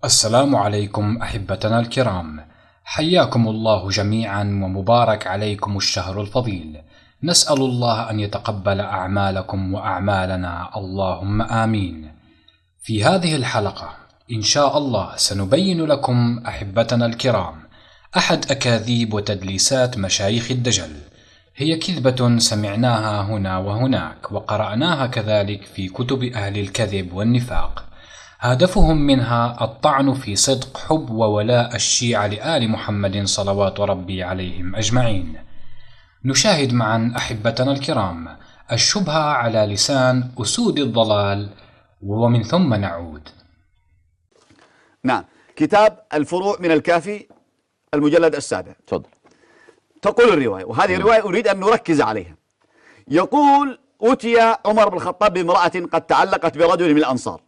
السلام عليكم أحبتنا الكرام، حياكم الله جميعا ومبارك عليكم الشهر الفضيل. نسأل الله أن يتقبل أعمالكم وأعمالنا، اللهم آمين. في هذه الحلقة إن شاء الله سنبين لكم أحبتنا الكرام أحد أكاذيب وتدليسات مشايخ الدجل. هي كذبة سمعناها هنا وهناك وقرأناها كذلك في كتب أهل الكذب والنفاق، هدفهم منها الطعن في صدق حب وولاء الشيعة لآل محمد صلوات ربي عليهم أجمعين. نشاهد معا أحبتنا الكرام الشبهة على لسان أسود الضلال ومن ثم نعود. نعم، كتاب الفروع من الكافي المجلد السابع. تفضل. تقول الرواية، وهذه الرواية أريد أن نركز عليها. يقول: أتي عمر بن الخطاب بامرأة قد تعلقت برجل من الأنصار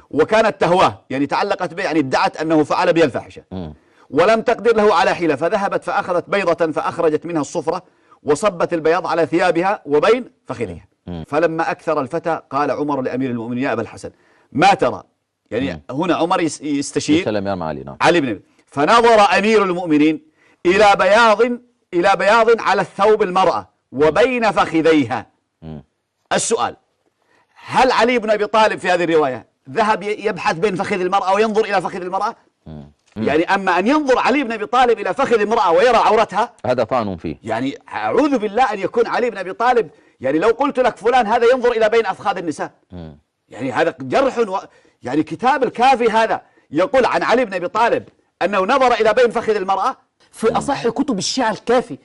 وكانت تهواه، يعني تعلقت به، يعني ادعت أنه فعل بها الفاحشة ولم تقدر له على حيلة، فذهبت فأخذت بيضة فأخرجت منها الصفرة وصبت البياض على ثيابها وبين فخذها. فلما أكثر الفتى قال عمر لأمير المؤمنين: يا أبا الحسن، ما ترى؟ يعني هنا عمر يستشير علي بن أبي. فنظر أمير المؤمنين إلى بياض على الثوب المرأة وبين فخذيها. السؤال: هل علي بن أبي طالب في هذه الرواية ذهب يبحث بين فخذ المرأة وينظر إلى فخذ المرأة؟ يعني أما أن ينظر علي بن أبي طالب إلى فخذ المرأة ويرى عورتها، هذا طعن فيه. يعني أعوذ بالله أن يكون علي بن أبي طالب، يعني لو قلت لك فلان هذا ينظر إلى بين أفخاذ النساء، يعني هذا جرح يعني كتاب الكافي هذا يقول عن علي بن أبي طالب أنه نظر إلى بين فخذ المرأة. في أصح كتب الشيعة الكافي،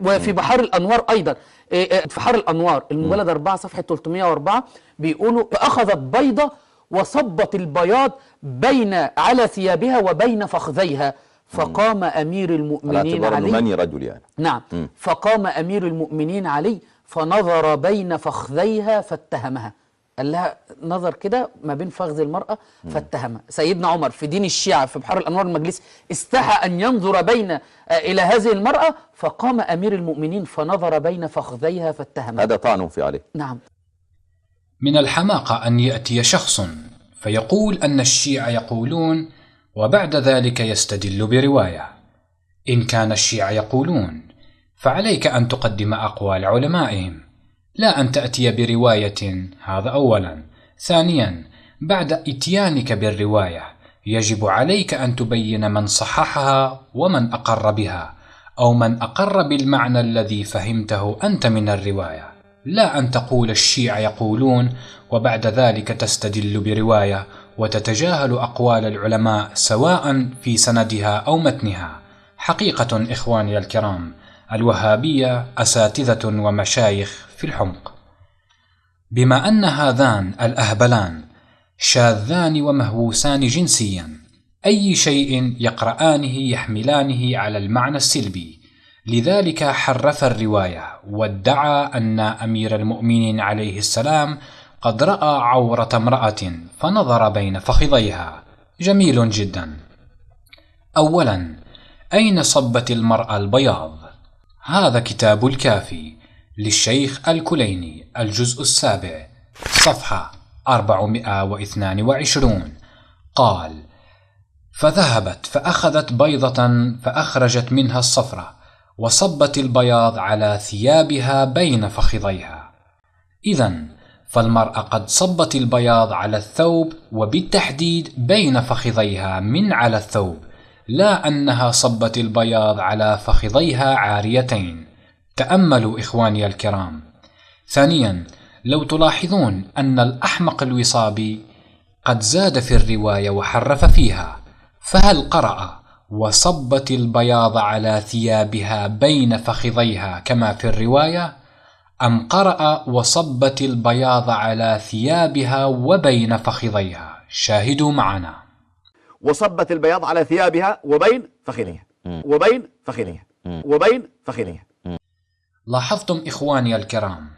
وفي بحار الأنوار أيضا. في بحار الأنوار المجلد 4 صفحة 304 بيقولوا: فأخذت بيضة وصبت البياض على ثيابها وبين فخذيها، فقام أمير المؤمنين علي. مني رجل يعني. نعم. فقام أمير المؤمنين علي فنظر بين فخذيها فاتهمها. قال لها نظر كده ما بين فخذ المرأة فاتهمها. سيدنا عمر في دين الشيعة في بحار الأنوار المجلس استحى أن ينظر إلى هذه المرأة، فقام أمير المؤمنين فنظر بين فخذيها فاتهمها. هذا طعن في عليه. نعم. من الحماقة أن يأتي شخص فيقول أن الشيعة يقولون وبعد ذلك يستدل برواية. إن كان الشيعة يقولون فعليك أن تقدم أقوال علمائهم، لا أن تأتي برواية. هذا أولا. ثانيا، بعد إتيانك بالرواية يجب عليك أن تبين من صححها ومن أقر بها، أو من أقر بالمعنى الذي فهمته أنت من الرواية، لا أن تقول الشيعة يقولون وبعد ذلك تستدل برواية وتتجاهل أقوال العلماء سواء في سندها أو متنها. حقيقة إخواني الكرام، الوهابية أساتذة ومشايخ في الحمق. بما أن هذان الأهبلان شاذان ومهووسان جنسيا، أي شيء يقرآنه يحملانه على المعنى السلبي، لذلك حرف الرواية وادعى أن أمير المؤمنين عليه السلام قد رأى عورة امرأة فنظر بين فخذيها. جميل جدا. أولا، أين صبت المرأة البياض؟ هذا كتاب الكافي للشيخ الكليني الجزء السابع صفحة 422 قال: فذهبت فأخذت بيضة فأخرجت منها الصفرة وصبت البياض على ثيابها بين فخذيها. إذن فالمرأة قد صبت البياض على الثوب، وبالتحديد بين فخذيها من على الثوب، لا أنها صبت البياض على فخذيها عاريتين. تأملوا إخواني الكرام. ثانيا، لو تلاحظون أن الأحمق الوصابي قد زاد في الرواية وحرف فيها، فهل قرأ وصبت البياض على ثيابها بين فخذيها كما في الرواية، أم قرأ وصبت البياض على ثيابها وبين فخذيها؟ شاهدوا معنا. وصبت البياض على ثيابها وبين فخذها وبين فخذها وبين فخذها. لاحظتم إخواني الكرام؟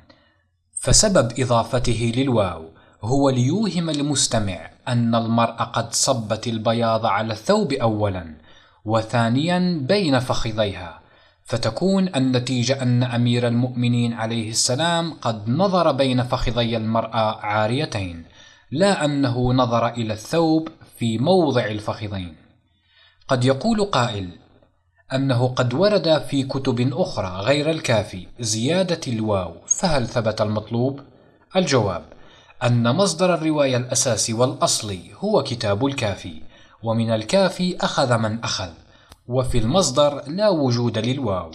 فسبب إضافته للواو هو ليوهم المستمع أن المرأة قد صبت البياض على الثوب أولا، وثانيا بين فخذيها، فتكون النتيجة أن أمير المؤمنين عليه السلام قد نظر بين فخذي المرأة عاريتين، لا أنه نظر إلى الثوب في موضع الفخذين. قد يقول قائل أنه قد ورد في كتب أخرى غير الكافي زيادة الواو، فهل ثبت المطلوب؟ الجواب أن مصدر الرواية الأساسي والأصلي هو كتاب الكافي، ومن الكافي أخذ من أخذ، وفي المصدر لا وجود للواو،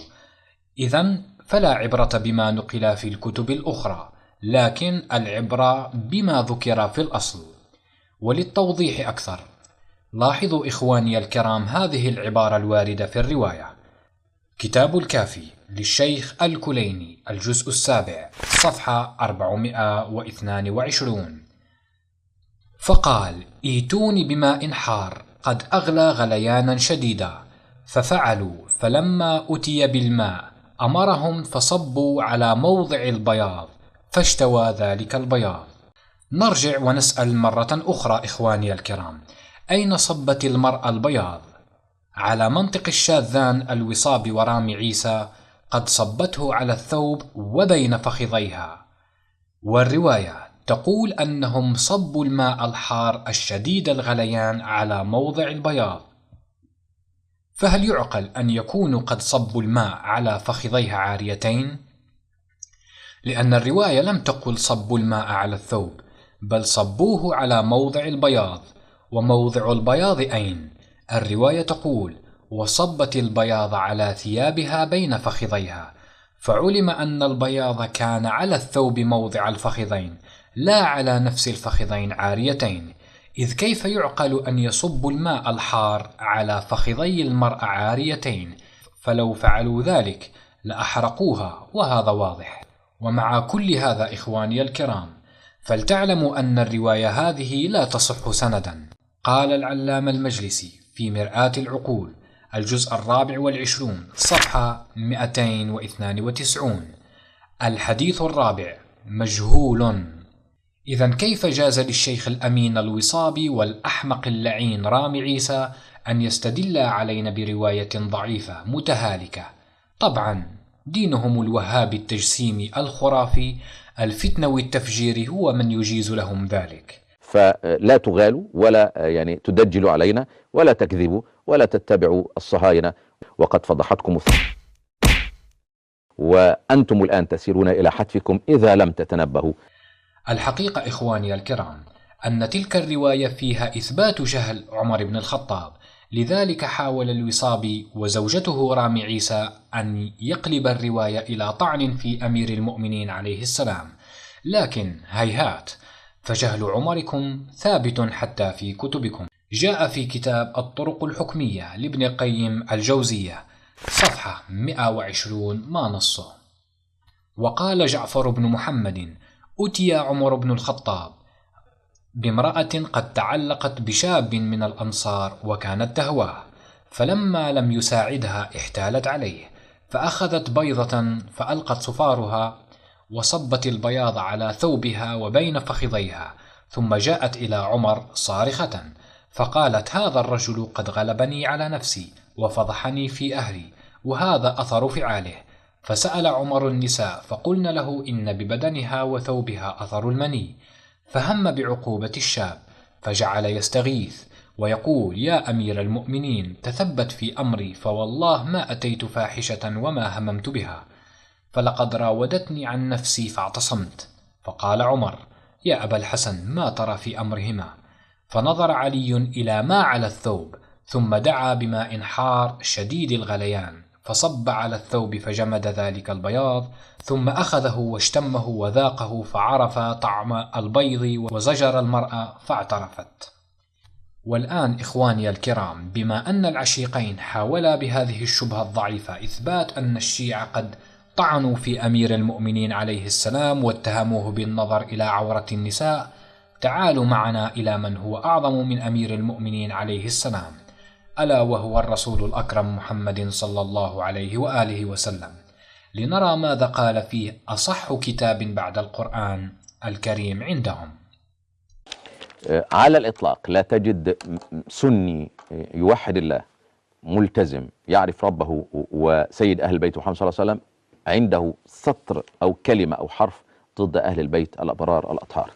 إذن فلا عبرة بما نقل في الكتب الأخرى، لكن العبرة بما ذكر في الأصل. وللتوضيح أكثر، لاحظوا إخواني الكرام هذه العبارة الواردة في الرواية: كتاب الكافي للشيخ الكليني، الجزء 7، صفحة 422. فقال: ائتوني بماء حار قد أغلى غليانا شديدا، ففعلوا، فلما أتي بالماء أمرهم فصبوا على موضع البياض فاشتوى ذلك البياض. نرجع ونسأل مرة أخرى إخواني الكرام، أين صبت المرأة البياض؟ على منطق الشاذان الوصاب ورامي عيسى قد صبته على الثوب وبين فخذيها، والرواية تقول أنهم صبوا الماء الحار الشديد الغليان على موضع البياض، فهل يعقل أن يكونوا قد صبوا الماء على فخذيها عاريتين؟ لأن الرواية لم تقل صبوا الماء على الثوب، بل صبوه على موضع البياض. وموضع البياض أين؟ الرواية تقول: وصبت البياض على ثيابها بين فخذيها، فعلم أن البياض كان على الثوب موضع الفخذين، لا على نفس الفخذين عاريتين، إذ كيف يعقل أن يصب الماء الحار على فخذي المرأة عاريتين؟ فلو فعلوا ذلك لأحرقوها، وهذا واضح. ومع كل هذا إخواني الكرام، فلتعلموا أن الرواية هذه لا تصح سندا. قال العلامة المجلسي في مرآة العقول، الجزء 24، صفحة 292: الحديث الرابع مجهول. إذن كيف جاز للشيخ الأمين الوصابي والأحمق اللعين رامي عيسى أن يستدل علينا برواية ضعيفة متهالكة؟ طبعا دينهم الوهابي التجسيمي الخرافي الفتنوي التفجيري هو من يجيز لهم ذلك. فلا تغالوا ولا يعني تدجلوا علينا ولا تكذبوا ولا تتبعوا الصهاينة، وقد فضحتكم وأنتم الآن تسيرون إلى حتفكم إذا لم تتنبهوا. الحقيقة إخواني الكرام أن تلك الرواية فيها إثبات جهل عمر بن الخطاب، لذلك حاول الوصابي وزوجته رامي عيسى أن يقلب الرواية إلى طعن في أمير المؤمنين عليه السلام، لكن هيهات، فجهل عمركم ثابت حتى في كتبكم. جاء في كتاب الطرق الحكمية لابن القيم الجوزية، صفحة 120 ما نصه: وقال جعفر بن محمد: أتي عمر بن الخطاب بامرأة قد تعلقت بشاب من الأنصار وكانت تهواه، فلما لم يساعدها احتالت عليه، فأخذت بيضة فألقت صفارها وصبت البياض على ثوبها وبين فخذيها، ثم جاءت إلى عمر صارخة فقالت: هذا الرجل قد غلبني على نفسي وفضحني في أهلي، وهذا أثر فعاله. فسأل عمر النساء فقلن له إن ببدنها وثوبها أثر المني، فهم بعقوبة الشاب، فجعل يستغيث ويقول: يا أمير المؤمنين تثبت في أمري، فوالله ما أتيت فاحشة وما هممت بها، فلقد راودتني عن نفسي فاعتصمت. فقال عمر: يا أبا الحسن ما ترى في أمرهما؟ فنظر علي إلى ما على الثوب، ثم دعا بماء حار شديد الغليان فصب على الثوب فجمد ذلك البياض، ثم أخذه واشتمه وذاقه فعرف طعم البيض، وزجر المرأة فاعترفت. والآن إخواني الكرام، بما أن العشيقين حاولا بهذه الشبهة الضعيفة إثبات أن الشيعة قد طعنوا في أمير المؤمنين عليه السلام واتهموه بالنظر إلى عورة النساء، تعالوا معنا إلى من هو أعظم من أمير المؤمنين عليه السلام، ألا وهو الرسول الأكرم محمد صلى الله عليه وآله وسلم، لنرى ماذا قال فيه أصح كتاب بعد القرآن الكريم عندهم. على الإطلاق لا تجد سني يوحد الله ملتزم يعرف ربه وسيد أهل البيت محمد صلى الله عليه وسلم عنده سطر أو كلمة أو حرف ضد أهل البيت الأبرار الأطهار.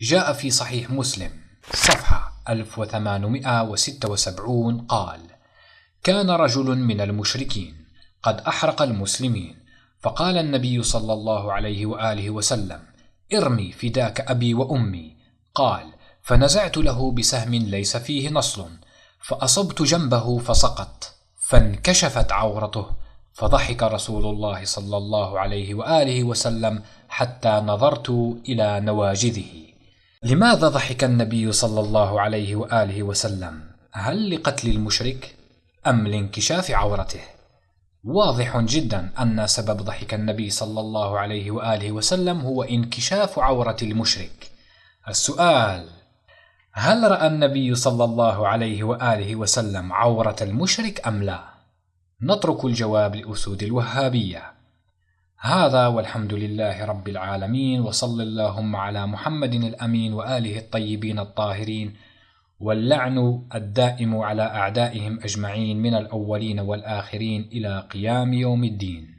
جاء في صحيح مسلم صفحة 1876 قال: كان رجل من المشركين قد أحرق المسلمين، فقال النبي صلى الله عليه وآله وسلم: ارمي فداك أبي وأمي. قال: فنزعت له بسهم ليس فيه نصل، فأصبت جنبه فسقط، فانكشفت عورته، فضحك رسول الله صلى الله عليه وآله وسلم حتى نظرت إلى نواجذه. لماذا ضحك النبي صلى الله عليه وآله وسلم؟ هل لقتل المشرك أم لانكشاف عورته؟ واضح جدا أن سبب ضحك النبي صلى الله عليه وآله وسلم هو انكشاف عورة المشرك. السؤال: هل رأى النبي صلى الله عليه وآله وسلم عورة المشرك أم لا؟ نترك الجواب لأسود الوهابية. هذا والحمد لله رب العالمين، وصل اللهم على محمد الأمين وآله الطيبين الطاهرين، واللعن الدائم على أعدائهم أجمعين من الأولين والآخرين إلى قيام يوم الدين.